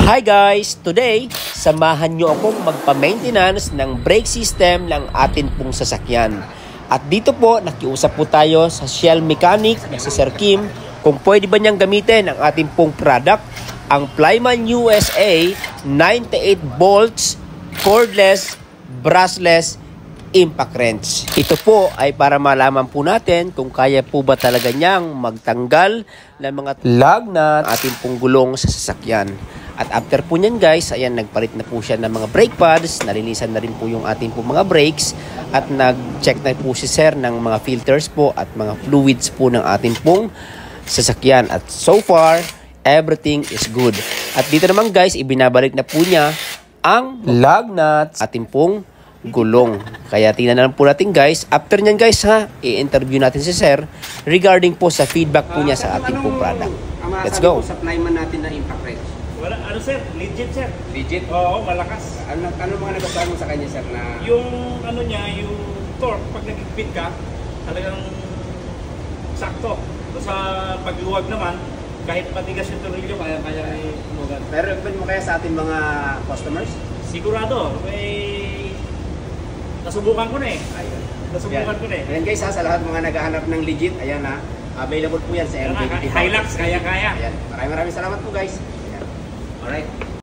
Hi guys! Today, samahan nyo akong magpa-maintenance ng brake system ng atin pong sasakyan. At dito po, nakiusap po tayo sa Shell Mechanic na si Sir Kim kung pwede ba niyang gamitin ang ating pong product, ang Plyman USA 98 volts, cordless, brushless, impact wrench. Ito po ay para malaman po natin kung kaya po ba talaga niyang magtanggal ng mga lag na ating pong gulong sa sasakyan. At after po niyan guys, ayan, nagpalit na po siya ng mga brake pads, nalinisan na rin po yung ating po mga brakes, at nag-check na po si Sir ng mga filters po at mga fluids po ng ating pong sasakyan. At so far, everything is good. At dito naman guys, ibinabalik na po niya ang lug nuts ating pong gulong. Kaya tingnan na lang po natin guys. After nyan guys ha, i-interview natin si Sir regarding po sa feedback po niya sa ating pong product. Let's go. Sa Plyman natin na impact wrench. Wala, ano sir? Legit sir. Legit? Oo, malakas. Ano mga nagustuhan mo sa kanya sir na? Yung ano niya, yung torque, pag nag-fit ka, talagang sakto. Sa pagluwag naman, kahit matigas yung turilyo, kaya inugan. Pero recommend mo kaya sa ating mga customers? Sigurado. Nasubukan ko na eh. Ayun. Nasubukan ko na eh. Ayan guys ha, sa lahat mga naghahanap ng legit, ayan ha. Available po yan sa MJBT. Hilux, kaya-kaya. Ayan. Maraming salamat po guys. Ayan. Alright.